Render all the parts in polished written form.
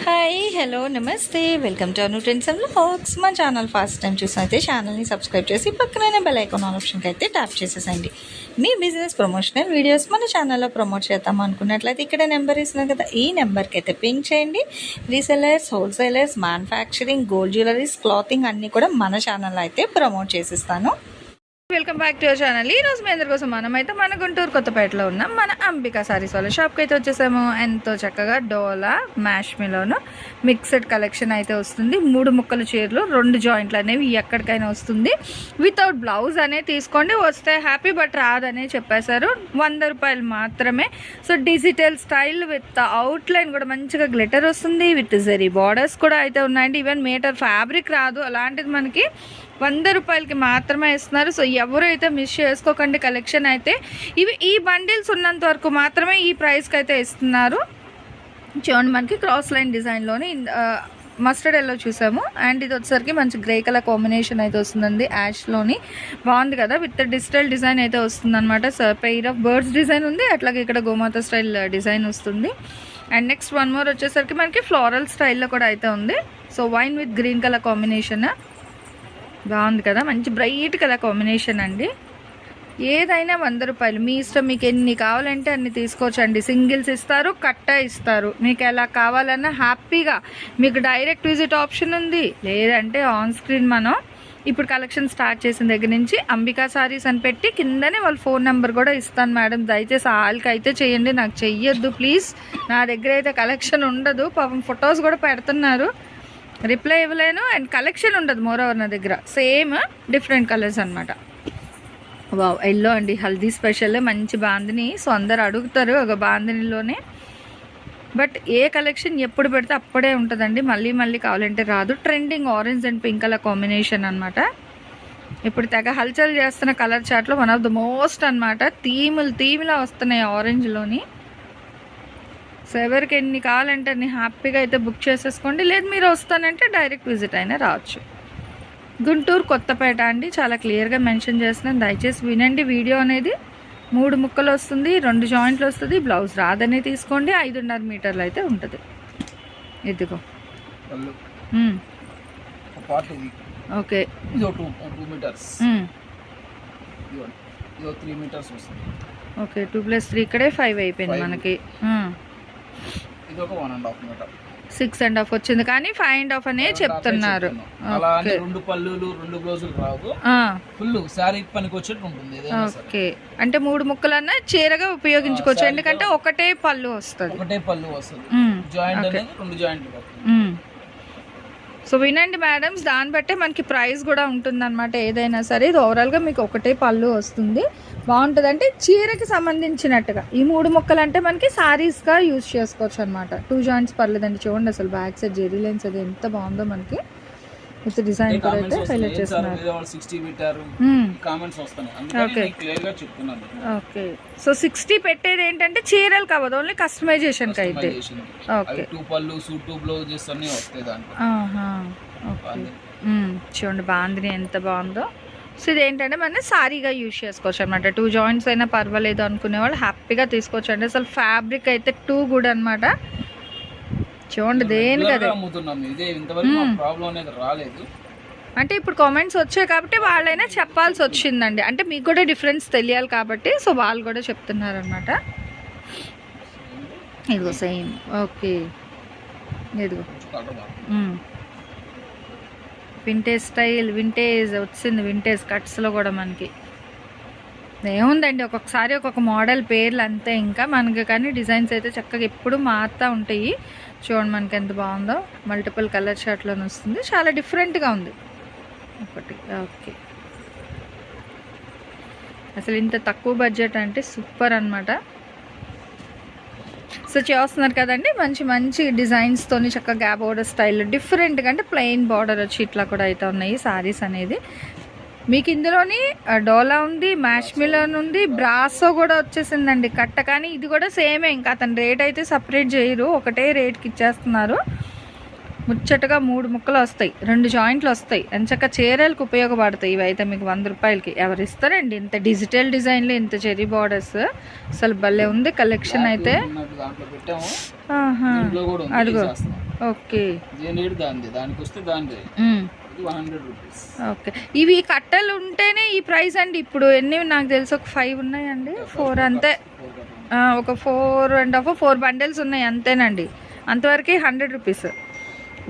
Hi hello నమస్తే welcome to Anu trends and vlogs. మా channel first time చూసినైతే ఛానల్ని subscribe చేసి పక్కనే బెల్ ఐకాన్ ఆప్షన్కి అయితే ట్యాప్ చేసేసండి. మీ బిజినెస్ ప్రమోషనల్ వీడియోస్ మన ఛానల్లో ప్రమోట్ చేద్దాం అనుకున్నట్లయితే ఇక్కడ నెంబర్ ఇస్తున్నాం కదా, ఈ నెంబర్కి అయితే పింక్ చేయండి. Resellers, wholesalers, manufacturing, gold jewelleries, clothing అన్నీ కూడా మన ఛానల్లో అయితే ప్రమోట్ చేసిస్తాను. Welcome back to our channel. ఈ రోజు మీ అందరి కోసం మనమైతే మన గుంటూరు కొత్తపేటలో ఉన్నాం. మన అంబికా సారీస్ వాళ్ళ షాప్కి అయితే వచ్చేసాము. ఎంతో చక్కగా డోలా మ్యాష్మిలోను మిక్స్డ్ కలెక్షన్ అయితే వస్తుంది. 3 ముక్కల చీరలు 2 జాయింట్లు అనేవి ఎక్కడికైనా వస్తుంది. వితౌట్ బ్లౌజ్ అనేది తీసుకోండి, వస్తే హ్యాపీ, బట్ రాదనే చెప్పేశారు. 100 రూపాయలు మాత్రమే. So digital style with outline కూడా మంచిగా గ్లిటర్ వస్తుంది. విత్ జరీ బార్డర్స్ కూడా అయితే ఉన్నాయండి. ఈవెన్ మీటర్ ఫ్యాబ్రిక్ రాదు, అలాంటిది మనకి 100 రూపాయలకి మాత్రమే ఇస్తున్నారు. సో ఎవరు అయితే మిస్ చేసుకోకండి కలెక్షన్ అయితే. ఈ బండిల్స్ ఉన్నంత వరకు మాత్రమే ఈ ప్రైస్కి అయితే ఇస్తున్నారు. చూడండి, మనకి క్రాస్ లైన్ డిజైన్లోని మస్టర్డ్ ఎల్లో చూసాము. అండ్ ఇది వచ్చేసరికి మంచి గ్రే కలర్ కాంబినేషన్ అయితే వస్తుందండి. యాష్లోని బాగుంది కదా, విత్ డిజిటల్ డిజైన్ అయితే వస్తుంది అనమాట. పెయిర్ ఆఫ్ బర్డ్స్ డిజైన్ ఉంది, అట్లాగే ఇక్కడ గోమాత స్టైల్ డిజైన్ వస్తుంది. అండ్ నెక్స్ట్ వన్ మోర్ వచ్చేసరికి మనకి ఫ్లోరల్ స్టైల్లో కూడా అయితే ఉంది. So wine with green colour combination బాగుంది కదా, మంచి బ్రైట్ కలర్ కాంబినేషన్ అండి. ఏదైనా 100 రూపాయలు, మీ ఇష్టం. మీకు ఎన్ని కావాలంటే అన్ని తీసుకోవచ్చండి. సింగిల్స్ ఇస్తారు, కట్ట ఇస్తారు. మీకు ఎలా కావాలన్నా హ్యాపీగా మీకు డైరెక్ట్ విజిట్ ఆప్షన్ ఉంది. లేదంటే ఆన్ స్క్రీన్ మనం ఇప్పుడు కలెక్షన్ స్టార్ట్ చేసిన దగ్గర నుంచి అంబికా సారీస్ అని పెట్టి కిందనే వాళ్ళ ఫోన్ నెంబర్ కూడా ఇస్తాను. మేడం దయచేసి వాళ్ళకి అయితే చేయండి, నాకు చెయ్యొద్దు ప్లీజ్. నా దగ్గర అయితే కలెక్షన్ ఉండదు. పాపం ఫొటోస్ కూడా పెడుతున్నారు, రిప్లై ఇవ్వలేను. అండ్ కలెక్షన్ ఉండదు మోర్ ఓవర్ నా దగ్గర. సేమ్ డిఫరెంట్ కలర్స్ అనమాట. వావ్, ఎల్లో అండి, హల్దీ స్పెషల్ మంచి బాందిని. సో అందరు అడుగుతారు ఒక బాందినిలోనే. బట్ ఏ కలెక్షన్ ఎప్పుడు పెడితే అప్పుడే ఉంటుందండి, మళ్ళీ మళ్ళీ కావాలంటే రాదు. Trending orange and pink colour combination అనమాట. ఇప్పుడు తెగ హల్చల్ చేస్తున్న కలర్ చార్ట్లో వన్ ఆఫ్ ద మోస్ట్ అనమాట. థీమ్లా వస్తున్నాయి ఆరెంజ్లోని. సో ఎవరికి ఎన్ని కావాలంటే అన్ని హ్యాపీగా అయితే బుక్ చేసేసుకోండి. లేదు మీరు వస్తానంటే డైరెక్ట్ విజిట్ అయినా రావచ్చు. గుంటూరు కొత్తపేట అండి, చాలా క్లియర్గా మెన్షన్ చేస్తున్నాను, దయచేసి వినండి. వీడియో అనేది 3 ముక్కలు వస్తుంది, 2 జాయింట్లు వస్తుంది. బ్లౌజ్ రాదని తీసుకోండి. 5.5 మీటర్లు అయితే ఉంటుంది. ఇదిగో ఓకే, ఓకే 2+3 ఇక్కడే 5 అయిపోయింది మనకి. 6.5 వచ్చింది, కానీ 5.5 అనే చెప్తున్నారు. ఓకే, అంటే 3 ముక్కలన్నా చీరగా ఉపయోగించుకోవచ్చు, ఎందుకంటే ఒకటే పళ్ళు వస్తుంది. సో వినండి మేడమ్స్, దాన్ని బట్టే మనకి ప్రైస్ కూడా ఉంటుంది అనమాట. ఏదైనా సరే ఇది ఓవరాల్గా మీకు ఒకటే పళ్ళు వస్తుంది. బాగుంటుంది, అంటే చీరకి సంబంధించినట్టుగా. ఈ 3 ముక్కలు అంటే మనకి సారీస్గా యూజ్ చేసుకోవచ్చు అనమాట. 2 జాయింట్స్ పర్లేదండి. చూడండి అసలు బ్యాక్ సైడ్ జెరీ లైన్స్ అది ఎంత బాగుందో మనకి. విత్ డిజైన్ కూడా అయితే హైలైట్ చేస్తున్నారు. ఓకే, సో 60 పెట్టేది ఏంటంటే చీరలు కావదు, ఓన్లీ కస్టమైజేషన్ కి అయితే. ఓకే, చూడండి బాగుంది, ఎంత బాగుందో. సో ఇదేంటంటే మనం సారీగా యూజ్ చేసుకోవచ్చు అనమాట. 2 జాయింట్స్ అయినా పర్వాలేదు అనుకునే వాళ్ళు హ్యాపీగా తీసుకోవచ్చు అండి. అసలు ఫ్యాబ్రిక్ అయితే టూ గుడ్ అనమాట. చూడండి దేనికి అదే. అంటే ఇప్పుడు కామెంట్స్ వచ్చాయి కాబట్టి వాళ్ళైనా చెప్పాల్సి వచ్చిందండి. అంటే మీకు కూడా డిఫరెన్స్ తెలియాలి కాబట్టి, సో వాళ్ళు కూడా చెప్తున్నారు అనమాట. ఇదిగో సేమ్. ఓకే, ఇదిగో వింటేజ్ స్టైల్, వింటేజ్ వచ్చింది. వింటేజ్ కట్స్లో కూడా మనకి ఏముందండి, ఒక్కొక్కసారి ఒక్కొక్క మోడల్ పేర్లు అంతే ఇంకా మనకి. కానీ డిజైన్స్ అయితే చక్కగా ఎప్పుడు మారుతూ ఉంటాయి. చూడండి మనకి ఎంత బాగుందో. మల్టిపుల్ కలర్ షర్ట్లోనే వస్తుంది, చాలా డిఫరెంట్గా ఉంది ఒకటి. ఓకే, అసలు ఇంత తక్కువ బడ్జెట్ అంటే సూపర్ అనమాట. సో చేస్తున్నారు కదండి, మంచి మంచి డిజైన్స్తో చక్కగా గ్యాప్ బోర్డర్ స్టైల్ డిఫరెంట్గా, అంటే ప్లెయిన్ బార్డర్ వచ్చి ఇట్లా కూడా అయితే ఉన్నాయి సారీస్ అనేది. మీకు ఇందులోని డోలా ఉంది, మ్యాష్మిలోన్ ఉంది, బ్రాసో కూడా వచ్చేసిందండి కట్ట. కానీ ఇది కూడా సేమే, ఇంకా అతను రేట్ అయితే సపరేట్ చేయరు, ఒకటే రేట్కి ఇచ్చేస్తున్నారు. ముచ్చటగా 3 ముక్కలు వస్తాయి, 2 జాయింట్లు వస్తాయి. ఎంచక్క చీరలకు ఉపయోగపడతాయి. ఇవి అయితే మీకు 100 రూపాయలకి ఎవరు ఇస్తారండి? ఇంత డిజిటల్ డిజైన్లు, ఇంత చెరీ బార్డర్స్, అసలు భలే ఉంది కలెక్షన్ అయితే. అదిగో ఓకే. దానికి వస్తే దాని 100 రూపీస్. ఓకే. ఇవి కట్టలు ఉంటేనే ఈ ప్రైస్ అండి. ఇప్పుడు ఎన్ని నాకు తెలిసి ఒక 5 ఉన్నాయండి, 4 అంతే. ఒక 4 బండిల్స్ ఉన్నాయి అంతేనండి. అంతవరకు 100 రూపీస్.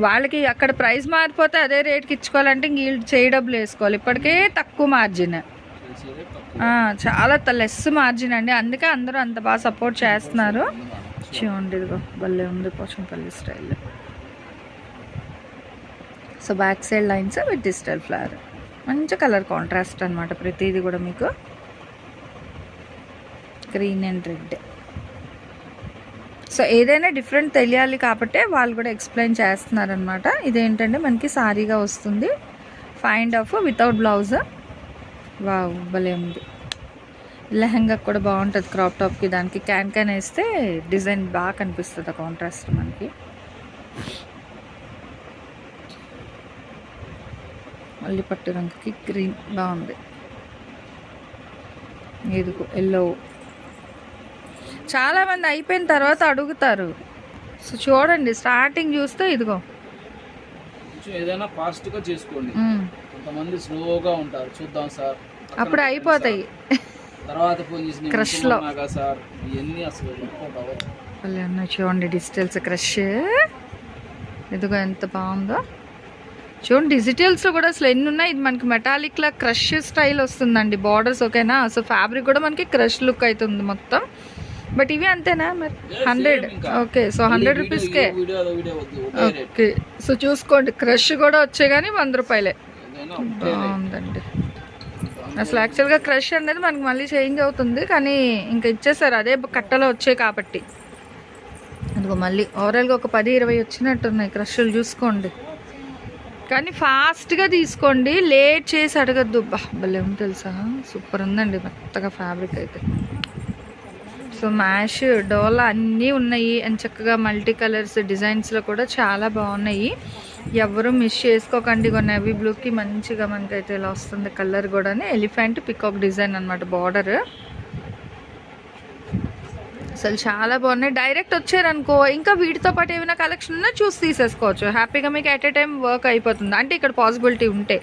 వాళ్ళకి అక్కడ ప్రైస్ మారిపోతే అదే రేట్కి ఇచ్చుకోవాలంటే ఇంక వీళ్ళు చేయి డబ్బులు వేసుకోవాలి. ఇప్పటికే తక్కువ మార్జిన్, చాలా లెస్ మార్జిన్ అండి. అందుకే అందరూ అంత బాగా సపోర్ట్ చేస్తున్నారు. చూడండి ఇదిగో భలే ఉంది Pochampally style. So back side lines with digital flower, మంచి కలర్ కాంట్రాస్ట్ అనమాట. ప్రతిదీ కూడా మీకు గ్రీన్ అండ్ రెడ్. సో ఏదైనా డిఫరెంట్ తెలియాలి కాబట్టి వాళ్ళు కూడా ఎక్స్ప్లెయిన్ చేస్తున్నారనమాట. ఇదేంటంటే మనకి సారీగా వస్తుంది, 5.5 వితౌట్ బ్లౌజ్. వావ్ భలే ఉంది. లెహంగా కూడా బాగుంటుంది, క్రాప్ టాప్కి దానికి క్యాన్ వేస్తే డిజైన్ బాగా కనిపిస్తుంది కాంట్రాస్ట్ మనకి. మళ్ళీ పట్టు రంగుకి గ్రీన్ బాగుంది. ఇదిగో ఎల్లో. చాలామంది అయిపోయిన తర్వాత అడుగుతారు. సో చూడండి స్టార్టింగ్ చూస్తే ఇదిగో ఏదైనా ఫాస్ట్గా చేసుకోండి. కొంతమంది స్లోగా ఉంటారు, చూద్దాం సార్ అప్పుడు అయిపోతాయి. తర్వాత ఫోన్ చేసి క్రష్లో సార్ ఇవన్నీ అసలు ఉన్నాయి. చూడండి డిజిటల్స్ క్రష్, ఇదిగో ఎంత బాగుందో చూడండి. డిజిటల్స్లో కూడా అసలు ఎన్ని ఉన్నాయి. ఇది మనకి మెటాలిక్లా క్రష్ స్టైల్ వస్తుందండి బార్డర్స్. ఓకేనా. సో ఫ్యాబ్రిక్ కూడా మనకి క్రష్ లుక్ అవుతుంది మొత్తం. బట్ ఇవి అంతేనా మరి 100? ఓకే. సో 100 రూపీస్కే. ఓకే. సో చూసుకోండి క్రష్ కూడా వచ్చాయి కానీ 100 రూపాయలే. బాగుందండి. అసలు యాక్చువల్గా క్రష్ అనేది మనకి మళ్ళీ చేంజ్ అవుతుంది కానీ ఇంకా ఇచ్చేసారు, అదే కట్టలో వచ్చాయి కాబట్టి. అదిగో మళ్ళీ ఓవరాల్గా ఒక 10-20 వచ్చినట్టున్నాయి క్రష్లు. చూసుకోండి కానీ ఫాస్ట్గా తీసుకోండి, లేట్ చేసి అడగద్దు. భలే ఉంది తెలుసా, సూపర్ ఉందండి మెత్తగా ఫ్యాబ్రిక్ అయితే. సో మ్యాష్ డోలా అన్నీ ఉన్నాయి అండ్ చక్కగా మల్టీ కలర్స్ డిజైన్స్లో కూడా చాలా బాగున్నాయి. ఎవరు మిస్ చేసుకోకండి. నేవీ బ్లూకి మంచిగా మనకైతే ఇలా వస్తుంది కలర్ కూడా. ఎలిఫెంట్ పికాక్ డిజైన్ అనమాట బార్డర్. అసలు చాలా బాగున్నాయి. డైరెక్ట్ వచ్చారనుకో ఇంకా వీటితో పాటు ఏమైనా కలెక్షన్ ఉన్నా చూసి తీసేసుకోవచ్చు హ్యాపీగా. మీకు ఎట్ ఏ టైం వర్క్ అయిపోతుంది అంటే ఇక్కడ పాసిబిలిటీ ఉంటే.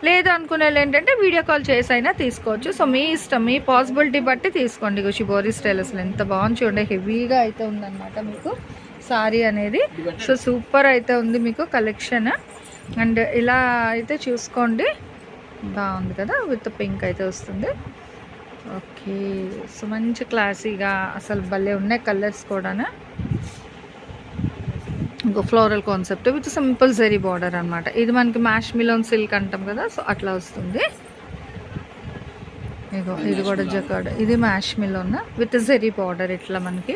లేదు అనుకునే ఏంటంటే వీడియో కాల్ చేసి అయినా తీసుకోవచ్చు. సో మీ ఇష్టం, మీ పాసిబిలిటీ బట్టి తీసుకోండి. షిబోరి స్టైల్ అసలు ఎంత బాగుంది చూడండి. హెవీగా అయితే ఉందన్నమాట మీకు సారీ అనేది. సో సూపర్ అయితే ఉంది మీకు కలెక్షన్. అండ్ ఇలా అయితే చూసుకోండి, బాగుంది కదా. విత్ పింక్ అయితే వస్తుంది. ఓకే. సో మంచి క్లాసీగా అసలు భలే ఉన్నాయి కలర్స్ కూడా. ఇంకో floral concept with simple zari border అనమాట. ఇది మనకి మ్యాష్ మిలోన్ సిల్క్ అంటాం కదా, సో అట్లా వస్తుంది. ఇగో ఇది కూడా జకార్డ్, ఇది mash melon with zari border. ఇట్లా మనకి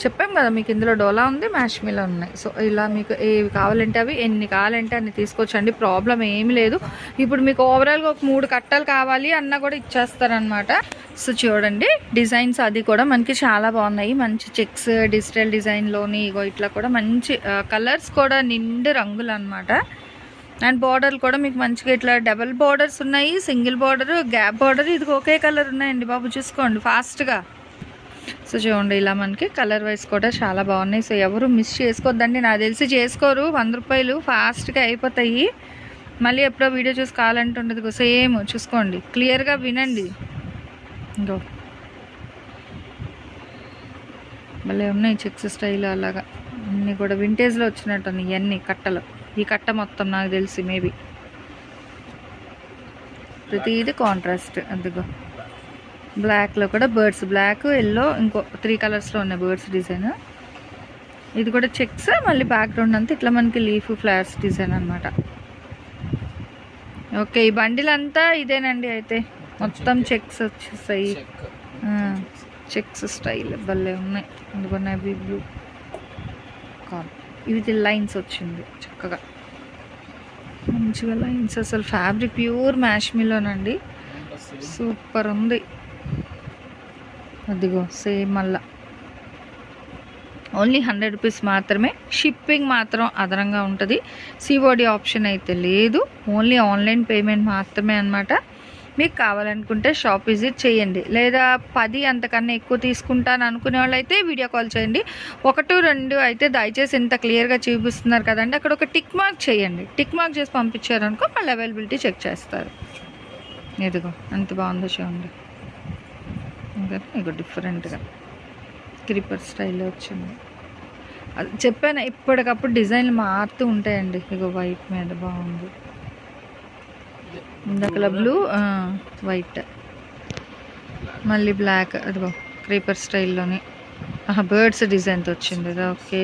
చెప్పాం కదా మీకు ఇందులో డోలా ఉంది, మ్యాష్ మిలోన్ ఉన్నాయి. సో ఇలా మీకు ఏవి కావాలంటే అవి, ఎన్ని కావాలంటే అన్ని తీసుకోవచ్చండి, ప్రాబ్లం ఏమి లేదు. ఇప్పుడు మీకు ఓవరాల్గా ఒక 3 కట్టలు కావాలి అన్నా కూడా ఇచ్చేస్తారనమాట. సో చూడండి డిజైన్స్ అది కూడా మనకి చాలా బాగున్నాయి. మంచి చెక్స్ డిజిటల్ డిజైన్లోని ఇగో ఇట్లా కూడా మంచి కలర్స్ కూడా నిండు రంగులు అనమాట. అండ్ బార్డర్లు కూడా మీకు మంచిగా ఇట్లా డబల్ బార్డర్స్ ఉన్నాయి, సింగిల్ బార్డర్, గ్యాప్ బార్డర్. ఇది ఒకే కలర్ ఉన్నాయండి బాబు, చూసుకోండి ఫాస్ట్గా. సో చూడండి ఇలా మనకి కలర్ వైజ్ కూడా చాలా బాగున్నాయి. సో ఎవరు మిస్ చేసుకోవద్దండి, నాకు తెలిసి చేసుకోరు. 100 రూపాయలు ఫాస్ట్గా అయిపోతాయి. మళ్ళీ ఎప్పుడో వీడియో చూసి కావాలంటే ఉండదు. సేమ్ చూసుకోండి, క్లియర్గా వినండి. ఇంకో మళ్ళీ ఉన్నాయి చెక్స్ స్టైల్ అలాగా అన్నీ కూడా వింటేజ్లో వచ్చినట్టు ఇవన్నీ కట్టలు. ఈ కట్ట మొత్తం నాకు తెలిసి మేబీ ప్రతిది కాంట్రాస్ట్. అందుకో బ్లాక్లో కూడా బర్డ్స్, బ్లాక్ ఎల్లో ఇంకో 3 కలర్స్లో ఉన్నాయి బర్డ్స్ డిజైన్. ఇది కూడా చెక్స్, మళ్ళీ బ్యాక్గ్రౌండ్ అంతా ఇట్లా మనకి లీఫ్ ఫ్లవర్స్ డిజైన్ అనమాట. ఓకే. ఈ బండిల్ అంతా ఇదేనండి. అయితే మొత్తం చెక్స్ వచ్చేస్తాయి, చెక్స్ స్టైల్ భలే ఉన్నాయి. అందుకని నేవీ బ్లూ కాదు, ఇది లైన్స్ వచ్చింది చక్కగా మంచిగా లైన్స్. అసలు ఫ్యాబ్రిక్ ప్యూర్ మ్యాష్ మిలోనండి, సూపర్ ఉంది. అదిగో సేమ్ మళ్ళా ఓన్లీ 100 రూపీస్ మాత్రమే. షిప్పింగ్ మాత్రం అదనంగా ఉంటుంది. సిఓడి ఆప్షన్ అయితే లేదు, ఓన్లీ ఆన్లైన్ పేమెంట్ మాత్రమే అనమాట. మీకు కావాలనుకుంటే షాప్ విజిట్ చేయండి, లేదా 10 అంతకన్నా ఎక్కువ తీసుకుంటాను అనుకునే వాళ్ళు అయితే వీడియో కాల్ చేయండి. 1, 2 అయితే దయచేసి ఇంత క్లియర్గా చూపిస్తున్నారు కదండి, అక్కడ ఒక టిక్ మార్క్ చేయండి. టిక్ మార్క్ చేసి పంపించారనుకో మళ్ళీ అవైలబిలిటీ చెక్ చేస్తారు. ఇదిగో ఎంత బాగుందో చూడండి, ఇంకా ఇగో డిఫరెంట్గా క్రీపర్ స్టైల్లో వచ్చింది. అది చెప్పాను, ఇప్పటికప్పుడు డిజైన్లు మారుతూ ఉంటాయండి. ఇగో వైట్ మీద బాగుంది, ఇందాకలా బ్లూ, వైట్, మళ్ళీ బ్లాక్. అదిగో క్రీపర్ స్టైల్లోని బర్డ్స్ డిజైన్తో వచ్చింది ఇది. ఓకే,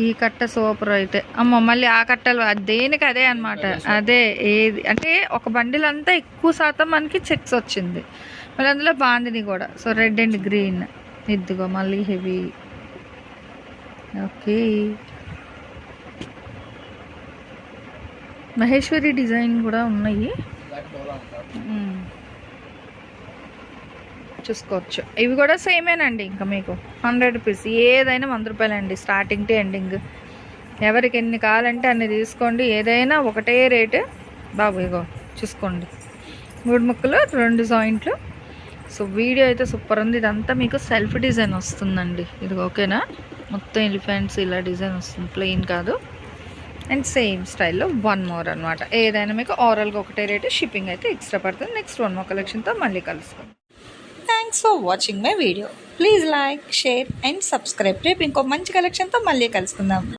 ఈ కట్ట సూపర్ అయితే. అమ్మో మళ్ళీ ఆ కట్టలు దేనికి అదే అనమాట. అదే ఏది అంటే ఒక బండిల్ అంతా ఎక్కువ శాతం మనకి చెక్స్ వచ్చింది, మళ్ళీ అందులో బాందిని కూడా. సో రెడ్ అండ్ గ్రీన్, ఇదిగో మళ్ళీ హెవీ. ఓకే, మహేశ్వరి డిజైన్ కూడా ఉన్నాయి, చూసుకోవచ్చు. ఇవి కూడా సేమేనండి, ఇంకా మీకు 100 రూపీస్, ఏదైనా 100 రూపాయలండి స్టార్టింగ్ టు ఎండింగ్. ఎవరికి ఎన్ని కావాలంటే అన్ని తీసుకోండి, ఏదైనా ఒకటే రేటు బాబు. ఇగో చూసుకోండి, 3 ముక్కలు 2 జాయింట్లు. సో వీడియో అయితే సూపర్ ఉంది. ఇదంతా మీకు సెల్ఫ్ డిజైన్ వస్తుందండి. ఇది ఓకేనా, మొత్తం ఎలిఫెంట్స్ ఇలా డిజైన్ వస్తుంది, ప్లెయిన్ కాదు. అండ్ సేమ్ స్టైల్లో 1 మోర్ అనమాట. ఏదైనా మీకు ఓవరాల్గా ఒకటే రేటు, షిప్పింగ్ అయితే ఎక్స్ట్రా పడుతుంది. నెక్స్ట్ 1 మోర్ కలెక్షన్తో మళ్ళీ కలుసుకోండి. Thanks for watching my video. Please like, share and subscribe. రేపు ఇంకో మంచి కలెక్షన్తో మళ్ళీ కలుసుకుందాం.